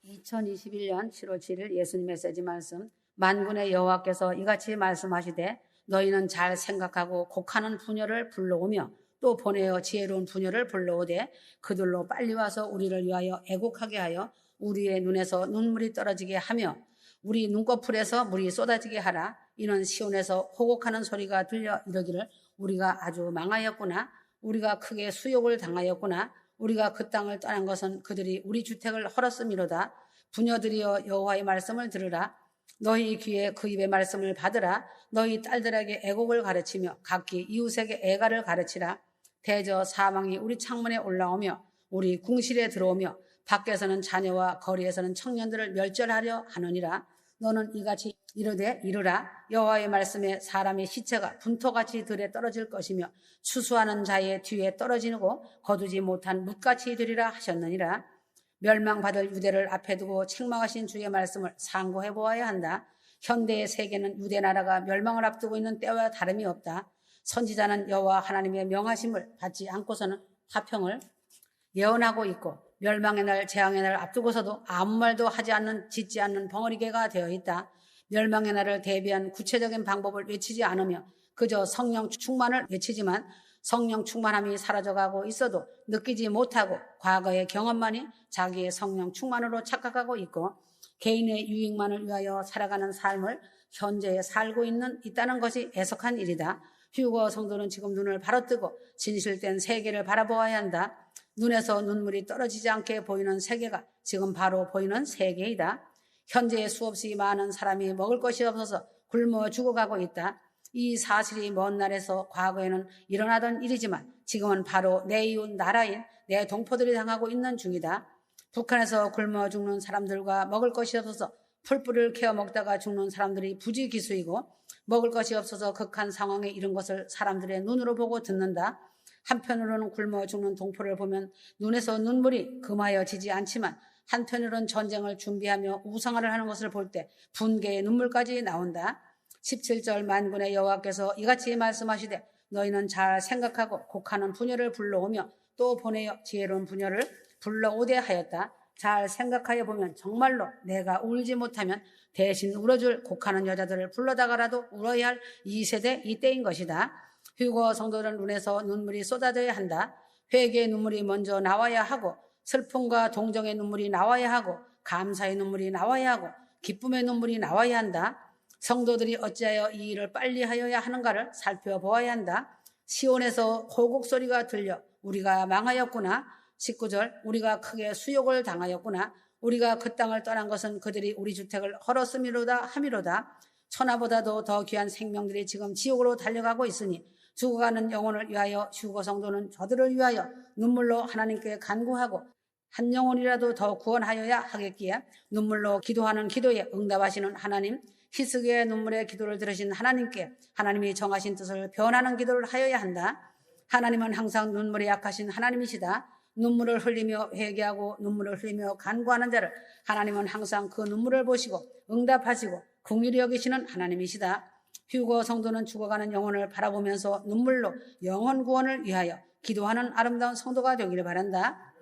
2021년 7월 7일 예수님 메시지 말씀. 만군의 여호와께서 이같이 말씀하시되 너희는 잘 생각하고 곡하는 부녀를 불러오며 또 보내어 지혜로운 부녀를 불러오되 그들로 빨리 와서 우리를 위하여 애곡하게 하여 우리의 눈에서 눈물이 떨어지게 하며 우리 눈꺼풀에서 물이 쏟아지게 하라. 이는 시온에서 호곡하는 소리가 들려 이르기를 우리가 아주 망하였구나. 우리가 크게 수욕을 당하였구나. 우리가 그 땅을 떠난 것은 그들이 우리 주택을 헐었음이로다. 부녀들이여 여호와의 말씀을 들으라. 너희 귀에 그 입의 말씀을 받으라. 너희 딸들에게 애곡을 가르치며 각기 이웃에게 애가를 가르치라. 대저 사망이 우리 창문에 올라오며 우리 궁실에 들어오며 밖에서는 자녀와 거리에서는 청년들을 멸절하려 하느니라. 너는 이같이 이르되 이르라. 여호와의 말씀에 사람의 시체가 분토같이 들에 떨어질 것이며 추수하는 자의 뒤에 떨어지고 거두지 못한 뭇같이 되리라 하셨느니라. 멸망받을 유대를 앞에 두고 책망하신 주의 말씀을 상고해 보아야 한다. 현대의 세계는 유대 나라가 멸망을 앞두고 있는 때와 다름이 없다. 선지자는 여호와 하나님의 명하심을 받지 않고서는 화평을 예언하고 있고 멸망의 날, 재앙의 날 앞두고서도 아무 말도 하지 않는, 짓지 않는 벙어리개가 되어 있다. 멸망의 날을 대비한 구체적인 방법을 외치지 않으며 그저 성령 충만을 외치지만 성령 충만함이 사라져가고 있어도 느끼지 못하고 과거의 경험만이 자기의 성령 충만으로 착각하고 있고 개인의 유익만을 위하여 살아가는 삶을 현재에 살고 있다는 것이 애석한 일이다. 휴거 성도는 지금 눈을 바로 뜨고 진실된 세계를 바라보아야 한다. 눈에서 눈물이 떨어지지 않게 보이는 세계가 지금 바로 보이는 세계이다. 현재에 수없이 많은 사람이 먹을 것이 없어서 굶어 죽어가고 있다. 이 사실이 먼 날에서 과거에는 일어나던 일이지만 지금은 바로 내 이웃 나라인 내 동포들이 당하고 있는 중이다. 북한에서 굶어 죽는 사람들과 먹을 것이 없어서 풀뿌리를 캐어 먹다가 죽는 사람들이 부지기수이고 먹을 것이 없어서 극한 상황에 이른 것을 사람들의 눈으로 보고 듣는다. 한편으로는 굶어 죽는 동포를 보면 눈에서 눈물이 금하여 지지 않지만 한편으로는 전쟁을 준비하며 우상화를 하는 것을 볼 때 분개의 눈물까지 나온다. 17절 만군의 여호와께서 이같이 말씀하시되 너희는 잘 생각하고 곡하는 부녀를 불러오며 또 보내어 지혜로운 부녀를 불러오되 하였다. 잘 생각하여 보면 정말로 내가 울지 못하면 대신 울어줄 곡하는 여자들을 불러다가라도 울어야 할 이 세대 이때인 것이다. 휴거 성도는 눈에서 눈물이 쏟아져야 한다. 회개의 눈물이 먼저 나와야 하고 슬픔과 동정의 눈물이 나와야 하고 감사의 눈물이 나와야 하고 기쁨의 눈물이 나와야 한다. 성도들이 어찌하여 이 일을 빨리 하여야 하는가를 살펴보아야 한다. 시온에서 호곡 소리가 들려 우리가 망하였구나. 19절 우리가 크게 수욕을 당하였구나. 우리가 그 땅을 떠난 것은 그들이 우리 주택을 헐었음이로다 함이로다. 천하보다도 더 귀한 생명들이 지금 지옥으로 달려가고 있으니 죽어가는 영혼을 위하여 휴거 성도는 저들을 위하여 눈물로 하나님께 간구하고 한 영혼이라도 더 구원하여야 하겠기에 눈물로 기도하는 기도에 응답하시는 하나님, 희석의 눈물의 기도를 들으신 하나님께 하나님이 정하신 뜻을 변하는 기도를 하여야 한다. 하나님은 항상 눈물에 약하신 하나님이시다. 눈물을 흘리며 회개하고 눈물을 흘리며 간구하는 자를 하나님은 항상 그 눈물을 보시고 응답하시고 긍휼히 여기시는 하나님이시다. 휴거 성도는 죽어가는 영혼을 바라보면서 눈물로 영혼 구원을 위하여 기도하는 아름다운 성도가 되기를 바란다.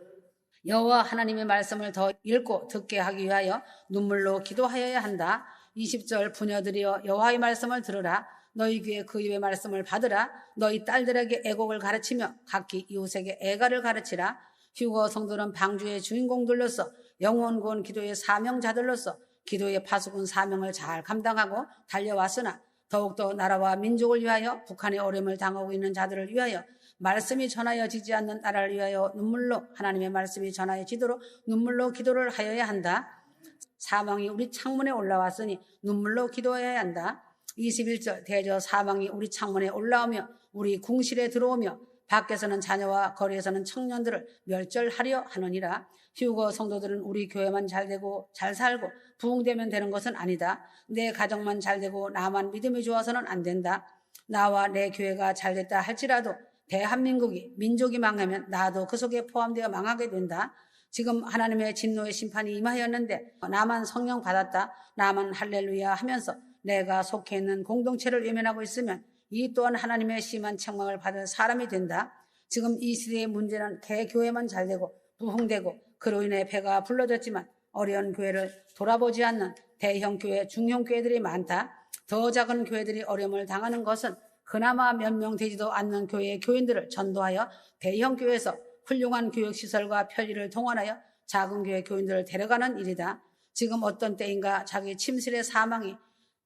여호와 하나님의 말씀을 더 읽고 듣게 하기 위하여 눈물로 기도하여야 한다. 20절 부녀들이여 여호와의 말씀을 들으라. 너희 귀에 그 입의 말씀을 받으라. 너희 딸들에게 애곡을 가르치며 각기 이웃에게 애가를 가르치라. 휴거 성도는 방주의 주인공들로서 영혼 구원 기도의 사명자들로서 기도의 파수꾼 사명을 잘 감당하고 달려왔으나 더욱더 나라와 민족을 위하여 북한의 어려움을 당하고 있는 자들을 위하여 말씀이 전하여지지 않는 나라를 위하여 눈물로 하나님의 말씀이 전하여지도록 눈물로 기도를 하여야 한다. 사망이 우리 창문에 올라왔으니 눈물로 기도해야 한다. 21절 대저 사망이 우리 창문에 올라오며 우리 궁실에 들어오며 밖에서는 자녀와 거리에서는 청년들을 멸절하려 하느니라. 휴거 성도들은 우리 교회만 잘되고 잘 살고 부흥되면 되는 것은 아니다. 내 가정만 잘되고 나만 믿음이 좋아서는 안 된다. 나와 내 교회가 잘됐다 할지라도 대한민국이 민족이 망하면 나도 그 속에 포함되어 망하게 된다. 지금 하나님의 진노의 심판이 임하였는데 나만 성령 받았다, 나만 할렐루야 하면서 내가 속해 있는 공동체를 외면하고 있으면 이 또한 하나님의 심한 책망을 받을 사람이 된다. 지금 이 시대의 문제는 개교회만 잘되고 부흥되고 그로 인해 배가 불러졌지만 어려운 교회를 돌아보지 않는 대형 교회, 중형 교회들이 많다. 더 작은 교회들이 어려움을 당하는 것은 그나마 몇 명 되지도 않는 교회의 교인들을 전도하여 대형 교회에서 훌륭한 교육시설과 편리를 동원하여 작은 교회 교인들을 데려가는 일이다. 지금 어떤 때인가 자기 침실의 사망이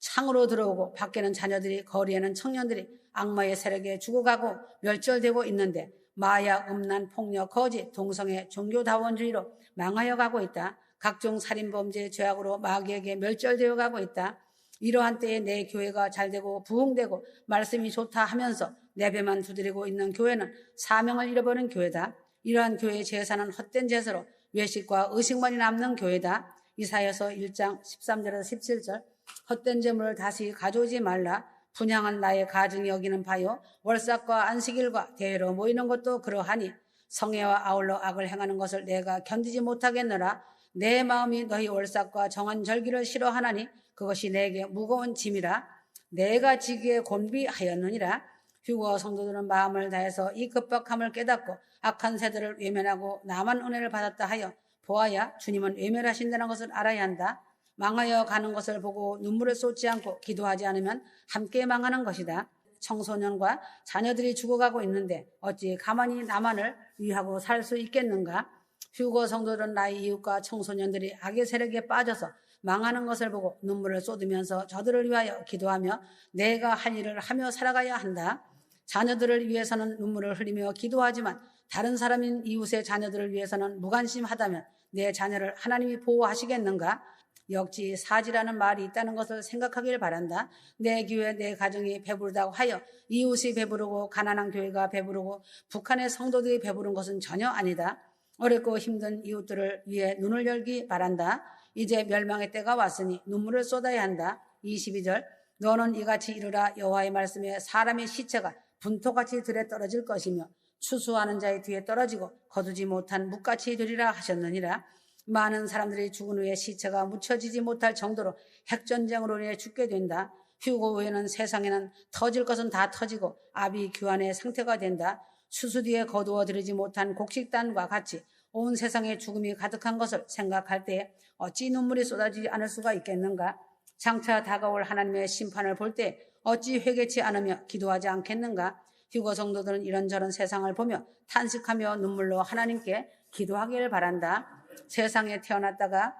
창으로 들어오고 밖에는 자녀들이, 거리에는 청년들이 악마의 세력에 죽어가고 멸절되고 있는데 마약, 음란, 폭력, 거짓, 동성애, 종교다원주의로 망하여 가고 있다. 각종 살인범죄, 죄악으로 마귀에게 멸절되어 가고 있다. 이러한 때에 내 교회가 잘되고 부흥되고 말씀이 좋다 하면서 내배만 두드리고 있는 교회는 사명을 잃어버린 교회다. 이러한 교회의 제사는 헛된 제사로 외식과 의식만이 남는 교회다. 이사야서 1장 13절에서 17절 헛된 재물을 다시 가져오지 말라. 분향은 나의 가증이 여기는 바요. 월삭과 안식일과 대회로 모이는 것도 그러하니 성회와 아울러 악을 행하는 것을 내가 견디지 못하겠노라. 내 마음이 너희 월삭과 정한 절기를 싫어하나니 그것이 내게 무거운 짐이라. 내가 지기에 곤비하였느니라. 휴거 성도들은 마음을 다해서 이 급박함을 깨닫고 악한 세대를 외면하고 나만 은혜를 받았다 하여 보아야 주님은 외면하신다는 것을 알아야 한다. 망하여 가는 것을 보고 눈물을 쏟지 않고 기도하지 않으면 함께 망하는 것이다. 청소년과 자녀들이 죽어가고 있는데 어찌 가만히 나만을 위하고 살 수 있겠는가? 휴거 성도들은 나의 이웃과 청소년들이 악의 세력에 빠져서 망하는 것을 보고 눈물을 쏟으면서 저들을 위하여 기도하며 내가 할 일을 하며 살아가야 한다. 자녀들을 위해서는 눈물을 흘리며 기도하지만 다른 사람인 이웃의 자녀들을 위해서는 무관심하다면 내 자녀를 하나님이 보호하시겠는가? 역지사지라는 말이 있다는 것을 생각하길 바란다. 내 교회, 내 가정이 배부르다고 하여 이웃이 배부르고 가난한 교회가 배부르고 북한의 성도들이 배부른 것은 전혀 아니다. 어렵고 힘든 이웃들을 위해 눈을 열기 바란다. 이제 멸망의 때가 왔으니 눈물을 쏟아야 한다. 22절 너는 이같이 이르라. 여호와의 말씀에 사람의 시체가 분토같이 들에 떨어질 것이며 추수하는 자의 뒤에 떨어지고 거두지 못한 묵같이 되리라 하셨느니라. 많은 사람들이 죽은 후에 시체가 묻혀지지 못할 정도로 핵전쟁으로 인해 죽게 된다. 휴거 후에는 세상에는 터질 것은 다 터지고 아비규환의 상태가 된다. 추수 뒤에 거두어 들이지 못한 곡식단과 같이 온 세상에 죽음이 가득한 것을 생각할 때 어찌 눈물이 쏟아지지 않을 수가 있겠는가? 장차 다가올 하나님의 심판을 볼 때 어찌 회개치 않으며 기도하지 않겠는가? 휴거 성도들은 이런저런 세상을 보며 탄식하며 눈물로 하나님께 기도하기를 바란다. 세상에 태어났다가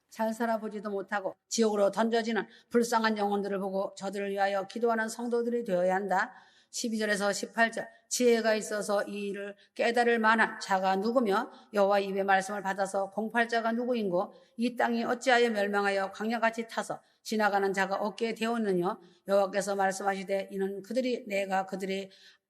잘 살아보지도 못하고 지옥으로 던져지는 불쌍한 영혼들을 보고 저들을 위하여 기도하는 성도들이 되어야 한다. 12절에서 18절 지혜가 있어서 이 일을 깨달을 만한 자가 누구며 여호와 입의 말씀을 받아서 공팔 자가 누구인고 이 땅이 어찌하여 멸망하여 광야같이 타서 지나가는 자가 없게 되었느냐. 여호와께서 말씀하시되 이는 그들이 내가 그들의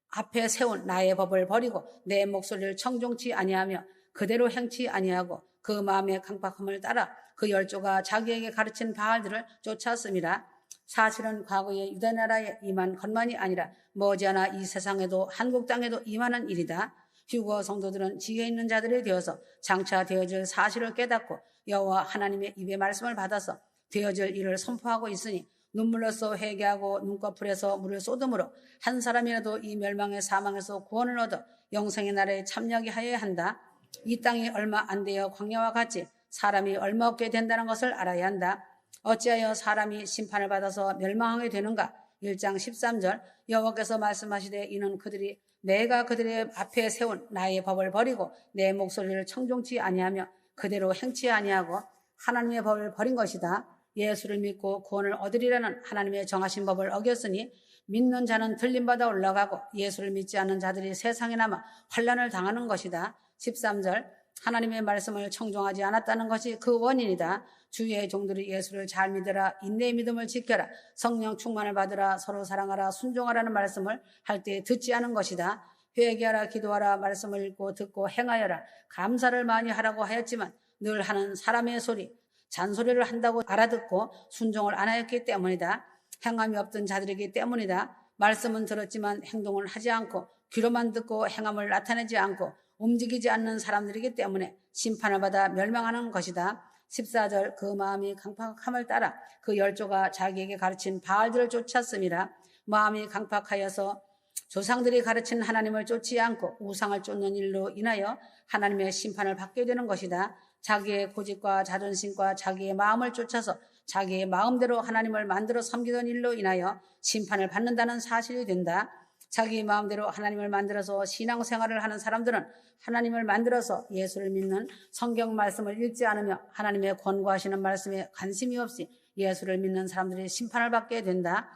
앞에 세운 나의 법을 버리고 내 목소리를 청종치 아니하며 그대로 행치 아니하고 그 마음의 강박함을 따라 그 열조가 자기에게 가르친 바알들을 쫓았습니다. 사실은 과거에 유다 나라에 임한 것만이 아니라 머지않아 이 세상에도 한국 땅에도 임하는 일이다. 휴거 성도들은 지혜 있는 자들이 되어서 장차 되어질 사실을 깨닫고 여호와 하나님의 입의 말씀을 받아서 되어질 일을 선포하고 있으니 눈물로써 회개하고 눈꺼풀에서 물을 쏟음으로 한 사람이라도 이 멸망의 사망에서 구원을 얻어 영생의 나라에 참여하게 하여야 한다. 이 땅이 얼마 안 되어 광야와 같이 사람이 얼마 없게 된다는 것을 알아야 한다. 어찌하여 사람이 심판을 받아서 멸망하게 되는가? 1장 13절 여호와께서 말씀하시되 이는 그들이 내가 그들의 앞에 세운 나의 법을 버리고 내 목소리를 청종치 아니하며 그대로 행치 아니하고 하나님의 법을 버린 것이다. 예수를 믿고 구원을 얻으리라는 하나님의 정하신 법을 어겼으니 믿는 자는 들림받아 올라가고 예수를 믿지 않는 자들이 세상에 남아 환난을 당하는 것이다. 13절 하나님의 말씀을 청종하지 않았다는 것이 그 원인이다. 주의 종들이 예수를 잘 믿으라. 인내의 믿음을 지켜라. 성령 충만을 받으라. 서로 사랑하라. 순종하라는 말씀을 할 때 듣지 않은 것이다. 회개하라. 기도하라. 말씀을 읽고 듣고 행하여라. 감사를 많이 하라고 하였지만 늘 하는 사람의 소리, 잔소리를 한다고 알아듣고 순종을 안 하였기 때문이다. 행함이 없던 자들이기 때문이다. 말씀은 들었지만 행동을 하지 않고 귀로만 듣고 행함을 나타내지 않고 움직이지 않는 사람들이기 때문에 심판을 받아 멸망하는 것이다. 14절 그 마음이 강팍함을 따라 그 열조가 자기에게 가르친 바알들을 쫓았음이라. 마음이 강팍하여서 조상들이 가르친 하나님을 쫓지 않고 우상을 쫓는 일로 인하여 하나님의 심판을 받게 되는 것이다. 자기의 고집과 자존심과 자기의 마음을 쫓아서 자기의 마음대로 하나님을 만들어 섬기던 일로 인하여 심판을 받는다는 사실이 된다. 자기 마음대로 하나님을 만들어서 신앙생활을 하는 사람들은 하나님을 만들어서 예수를 믿는 성경 말씀을 읽지 않으며 하나님의 권고하시는 말씀에 관심이 없이 예수를 믿는 사람들이 심판을 받게 된다.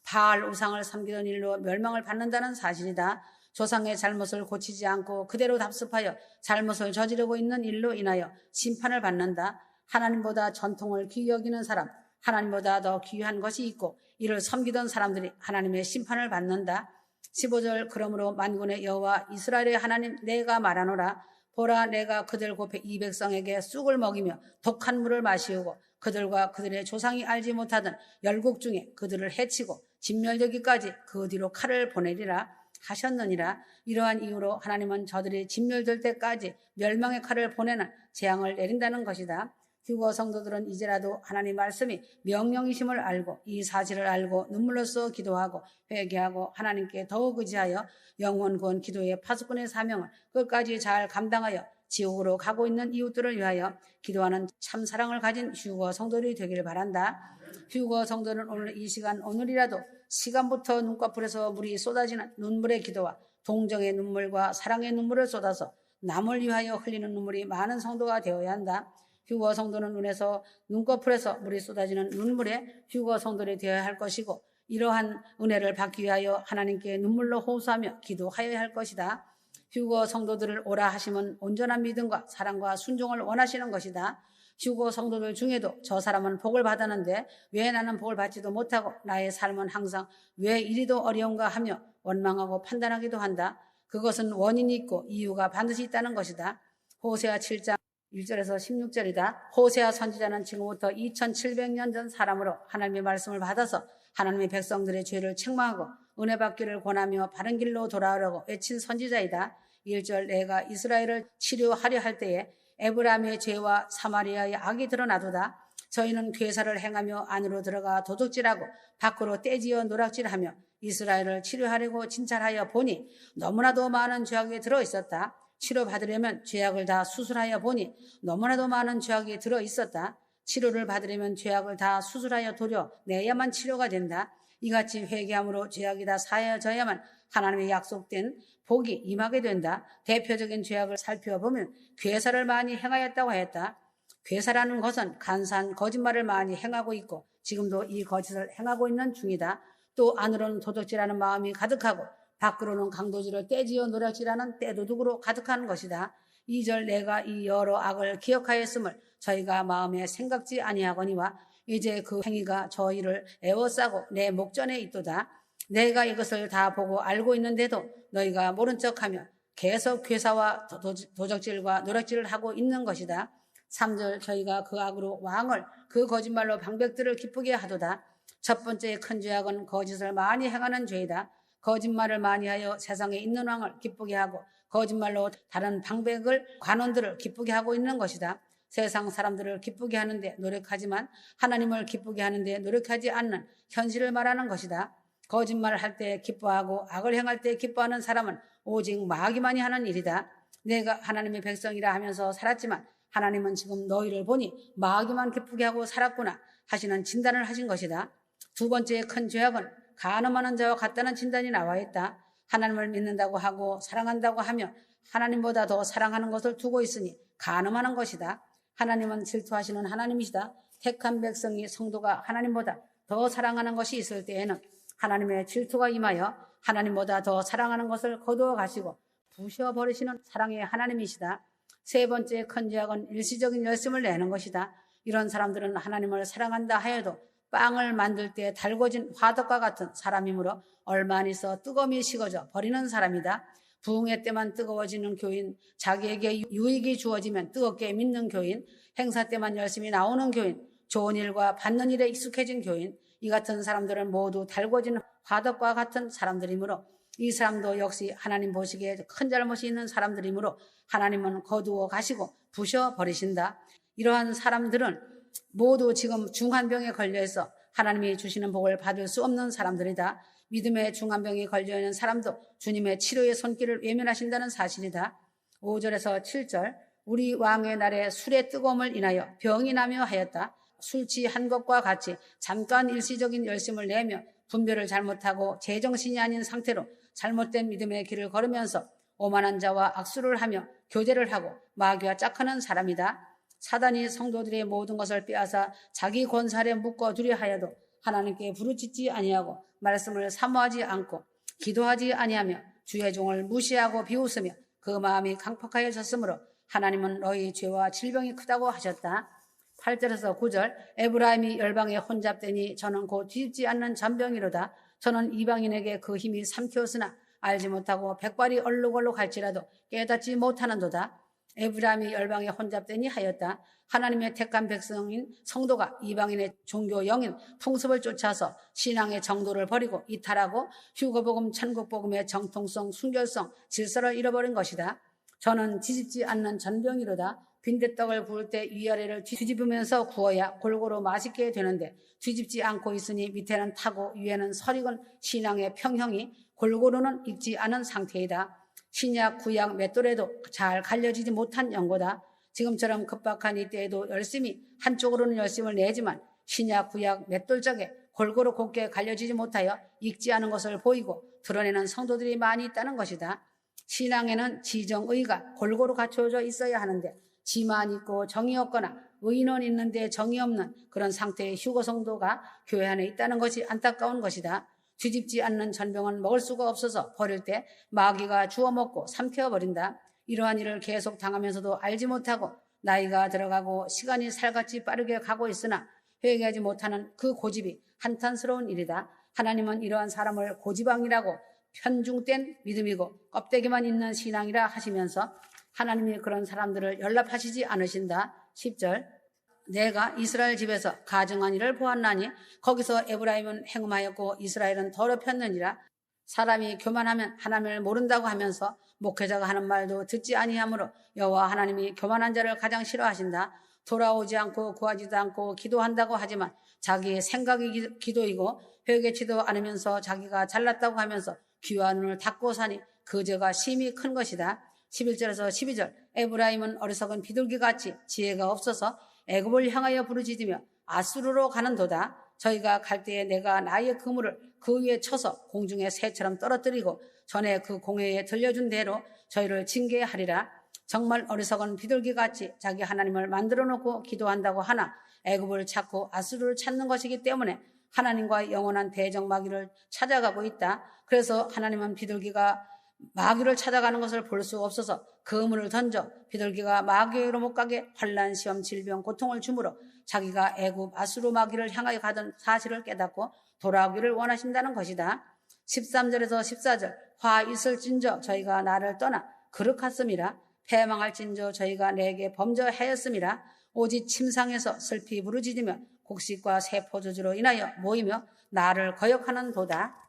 바알 우상을 섬기던 일로 멸망을 받는다는 사실이다. 조상의 잘못을 고치지 않고 그대로 답습하여 잘못을 저지르고 있는 일로 인하여 심판을 받는다. 하나님보다 전통을 귀히 여기는 사람, 하나님보다 더 귀한 것이 있고 이를 섬기던 사람들이 하나님의 심판을 받는다. 15절 그러므로 만군의 여호와 이스라엘의 하나님 내가 말하노라. 보라 내가 그들 곧 이 백성에게 쑥을 먹이며 독한 물을 마시우고 그들과 그들의 조상이 알지 못하던 열국 중에 그들을 해치고 진멸되기까지 그 뒤로 칼을 보내리라 하셨느니라. 이러한 이유로 하나님은 저들이 진멸될 때까지 멸망의 칼을 보내는 재앙을 내린다는 것이다. 휴거 성도들은 이제라도 하나님 말씀이 명령이심을 알고 이 사실을 알고 눈물로써 기도하고 회개하고 하나님께 더욱 의지하여 영혼 구원 기도의 파수꾼의 사명을 끝까지 잘 감당하여 지옥으로 가고 있는 이웃들을 위하여 기도하는 참 사랑을 가진 휴거 성도들이 되기를 바란다. 휴거 성도는 오늘 이 시간 오늘이라도 시간부터 눈꺼풀에서 물이 쏟아지는 눈물의 기도와 동정의 눈물과 사랑의 눈물을 쏟아서 남을 위하여 흘리는 눈물이 많은 성도가 되어야 한다. 휴거 성도는 눈꺼풀에서 물이 쏟아지는 눈물의 휴거 성도들이 되어야 할 것이고 이러한 은혜를 받기 위하여 하나님께 눈물로 호소하며 기도하여야 할 것이다. 휴거 성도들을 오라 하심은 온전한 믿음과 사랑과 순종을 원하시는 것이다. 휴거 성도들 중에도 저 사람은 복을 받았는데 왜 나는 복을 받지도 못하고 나의 삶은 항상 왜 이리도 어려운가 하며 원망하고 판단하기도 한다. 그것은 원인이 있고 이유가 반드시 있다는 것이다. 호세아 7장 1절에서 16절이다. 호세아 선지자는 지금부터 2700년 전 사람으로 하나님의 말씀을 받아서 하나님의 백성들의 죄를 책망하고 은혜 받기를 권하며 바른 길로 돌아오려고 외친 선지자이다. 1절 내가 이스라엘을 치료하려 할 때에 에브라임의 죄와 사마리아의 악이 드러나도다. 저희는 괴사를 행하며 안으로 들어가 도둑질하고 밖으로 떼지어 노략질하며 이스라엘을 치료하려고 진찰하여 보니 너무나도 많은 죄악이 들어있었다. 치료받으려면 죄악을 다 수술하여 보니 너무나도 많은 죄악이 들어있었다. 치료를 받으려면 죄악을 다 수술하여 도려내야만 치료가 된다. 이같이 회개함으로 죄악이 다 사해져야만 하나님의 약속된 복이 임하게 된다. 대표적인 죄악을 살펴보면 괴사를 많이 행하였다고 하였다. 괴사라는 것은 간사한 거짓말을 많이 행하고 있고 지금도 이 거짓을 행하고 있는 중이다. 또 안으로는 도둑질하는 마음이 가득하고 밖으로는 강도질을 떼지어 노략질하는 떼도둑으로 가득한 것이다. 2절 내가 이 여러 악을 기억하였음을 저희가 마음에 생각지 아니하거니와 이제 그 행위가 저희를 애워싸고 내 목전에 있도다. 내가 이것을 다 보고 알고 있는데도 너희가 모른 척하며 계속 괴사와 도적질과 노략질을 하고 있는 것이다. 3절 저희가 그 악으로 왕을 그 거짓말로 방백들을 기쁘게 하도다. 첫 번째 큰 죄악은 거짓을 많이 행하는 죄이다. 거짓말을 많이 하여 세상에 있는 왕을 기쁘게 하고 거짓말로 다른 방백을 관원들을 기쁘게 하고 있는 것이다. 세상 사람들을 기쁘게 하는데 노력하지만 하나님을 기쁘게 하는데 노력하지 않는 현실을 말하는 것이다. 거짓말을 할 때 기뻐하고 악을 행할 때 기뻐하는 사람은 오직 마귀만이 하는 일이다. 내가 하나님의 백성이라 하면서 살았지만 하나님은 지금 너희를 보니 마귀만 기쁘게 하고 살았구나 하시는 진단을 하신 것이다. 두 번째 큰 죄악은 간음하는 자와 같다는 진단이 나와 있다. 하나님을 믿는다고 하고 사랑한다고 하며 하나님보다 더 사랑하는 것을 두고 있으니 간음하는 것이다. 하나님은 질투하시는 하나님이시다. 택한 백성이 성도가 하나님보다 더 사랑하는 것이 있을 때에는 하나님의 질투가 임하여 하나님보다 더 사랑하는 것을 거두어 가시고 부셔버리시는 사랑의 하나님이시다. 세 번째 큰 죄악은 일시적인 열심을 내는 것이다. 이런 사람들은 하나님을 사랑한다 하여도 빵을 만들 때 달궈진 화덕과 같은 사람이므로 얼마 안 있어 뜨거움이 식어져 버리는 사람이다. 부흥회 때만 뜨거워지는 교인, 자기에게 유익이 주어지면 뜨겁게 믿는 교인, 행사 때만 열심히 나오는 교인, 좋은 일과 받는 일에 익숙해진 교인, 이 같은 사람들은 모두 달궈진 화덕과 같은 사람들이므로 이 사람도 역시 하나님 보시기에 큰 잘못이 있는 사람들이므로 하나님은 거두어 가시고 부셔버리신다. 이러한 사람들은 모두 지금 중한병에 걸려있어 하나님이 주시는 복을 받을 수 없는 사람들이다. 믿음의 중한병이 걸려있는 사람도 주님의 치료의 손길을 외면하신다는 사실이다. 5절에서 7절 우리 왕의 날에 술의 뜨거움을 인하여 병이 나며 하였다. 술 취한 것과 같이 잠깐 일시적인 열심을 내며 분별을 잘못하고 제정신이 아닌 상태로 잘못된 믿음의 길을 걸으면서 오만한 자와 악수를 하며 교제를 하고 마귀와 짝하는 사람이다. 사단이 성도들의 모든 것을 빼앗아 자기 권살에 묶어두려 하여도 하나님께 부르짖지 아니하고 말씀을 사모하지 않고 기도하지 아니하며 주의 종을 무시하고 비웃으며 그 마음이 강팍하여졌으므로 하나님은 너희 죄와 질병이 크다고 하셨다. 8절에서 9절 에브라임이 열방에 혼잡되니 저는 곧 뒤집지 않는 전병이로다. 저는 이방인에게 그 힘이 삼켰으나 알지 못하고 백발이 얼룩얼룩할지라도 깨닫지 못하는도다. 에브라임이 열방에 혼잡되니 하였다. 하나님의 택한 백성인 성도가 이방인의 종교 영인 풍습을 쫓아서 신앙의 정도를 버리고 이탈하고 휴거복음 천국복음의 정통성 순결성 질서를 잃어버린 것이다. 저는 뒤집지 않는 전병이로다. 빈대떡을 구울 때 위아래를 뒤집으면서 구워야 골고루 맛있게 되는데 뒤집지 않고 있으니 밑에는 타고 위에는 설익은 신앙의 평형이 골고루는 익지 않은 상태이다. 신약 구약 맷돌에도 잘 갈려지지 못한 연고다. 지금처럼 급박한 이때에도 열심히 한쪽으로는 열심을 내지만 신약 구약 맷돌짝에 골고루 곱게 갈려지지 못하여 익지 않은 것을 보이고 드러내는 성도들이 많이 있다는 것이다. 신앙에는 지정의가 골고루 갖춰져 있어야 하는데 지만 있고 정이 없거나 의는 있는데 정이 없는 그런 상태의 휴거 성도가 교회 안에 있다는 것이 안타까운 것이다. 뒤집지 않는 전병은 먹을 수가 없어서 버릴 때 마귀가 주워먹고 삼켜버린다. 이러한 일을 계속 당하면서도 알지 못하고 나이가 들어가고 시간이 살같이 빠르게 가고 있으나 회개하지 못하는 그 고집이 한탄스러운 일이다. 하나님은 이러한 사람을 고지방이라고 편중된 믿음이고 껍데기만 있는 신앙이라 하시면서 하나님이 그런 사람들을 연락하시지 않으신다. 10절 내가 이스라엘 집에서 가증한 일을 보았나니 거기서 에브라임은 행음하였고 이스라엘은 더럽혔느니라. 사람이 교만하면 하나님을 모른다고 하면서 목회자가 하는 말도 듣지 아니하므로 여호와 하나님이 교만한 자를 가장 싫어하신다. 돌아오지 않고 구하지도 않고 기도한다고 하지만 자기의 생각이 기도이고 회개치도 않으면서 자기가 잘났다고 하면서 귀와 눈을 닫고 사니 그 죄가 심히 큰 것이다. 11절에서 12절 에브라임은 어리석은 비둘기같이 지혜가 없어서 애굽을 향하여 부르짖으며 아수르로 가는도다. 저희가 갈 때에 내가 나의 그물을 그 위에 쳐서 공중에 새처럼 떨어뜨리고 전에 그 공회에 들려준 대로 저희를 징계하리라. 정말 어리석은 비둘기같이 자기 하나님을 만들어 놓고 기도한다고 하나 애굽을 찾고 아수르를 찾는 것이기 때문에 하나님과 영원한 대적 마귀를 찾아가고 있다. 그래서 하나님은 비둘기가 마귀를 찾아가는 것을 볼 수 없어서 그물을 던져 비둘기가 마귀로 못 가게 환난, 시험, 질병, 고통을 주므로 자기가 애굽 아수르 마귀를 향하여 가던 사실을 깨닫고 돌아오기를 원하신다는 것이다. 13절에서 14절 화 있을진저 저희가 나를 떠나 거룩하음이라. 패망할진저 저희가 내게 범죄하였음이라. 오직 침상에서 슬피 부르짖으며 곡식과 새 포도주로 인하여 모이며 나를 거역하는 도다.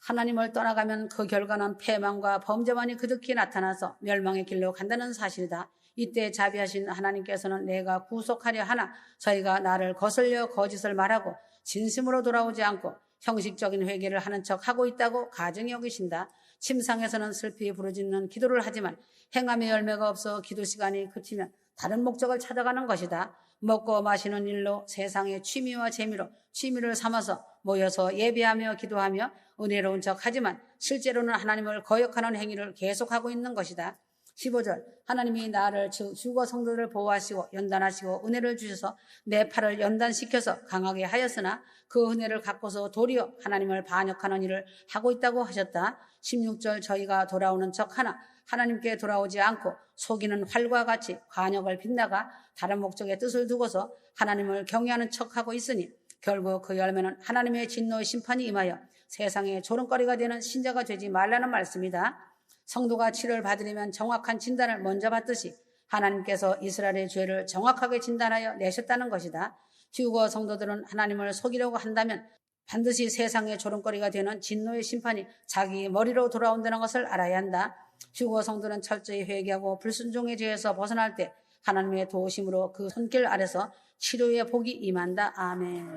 하나님을 떠나가면 그 결과는 패망과 범죄만이 그득히 나타나서 멸망의 길로 간다는 사실이다. 이때 자비하신 하나님께서는 내가 구속하려 하나 저희가 나를 거슬려 거짓을 말하고 진심으로 돌아오지 않고 형식적인 회개를 하는 척하고 있다고 가증히 여기신다. 침상에서는 슬피 부르짖는 기도를 하지만 행함의 열매가 없어 기도 시간이 그치면 다른 목적을 찾아가는 것이다. 먹고 마시는 일로 세상의 취미와 재미로 취미를 삼아서 모여서 예배하며 기도하며 은혜로운 척하지만 실제로는 하나님을 거역하는 행위를 계속하고 있는 것이다. 15절 하나님이 나를 즉 휴거 성도들을 보호하시고 연단하시고 은혜를 주셔서 내 팔을 연단시켜서 강하게 하였으나 그 은혜를 갖고서 도리어 하나님을 반역하는 일을 하고 있다고 하셨다. 16절 저희가 돌아오는 척하나 하나님께 돌아오지 않고 속이는 활과 같이 관역을 빗나가 다른 목적의 뜻을 두고서 하나님을 경외하는 척하고 있으니 결국 그 열매는 하나님의 진노의 심판이 임하여 세상의 조롱거리가 되는 신자가 되지 말라는 말씀이다. 성도가 치료를 받으려면 정확한 진단을 먼저 받듯이 하나님께서 이스라엘의 죄를 정확하게 진단하여 내셨다는 것이다. 휴거 성도들은 하나님을 속이려고 한다면 반드시 세상의 조롱거리가 되는 진노의 심판이 자기 머리로 돌아온다는 것을 알아야 한다. 휴거 성도는 철저히 회개하고 불순종의 죄에서 벗어날 때 하나님의 도우심으로 그 손길 아래서 치료의 복이 임한다. 아멘.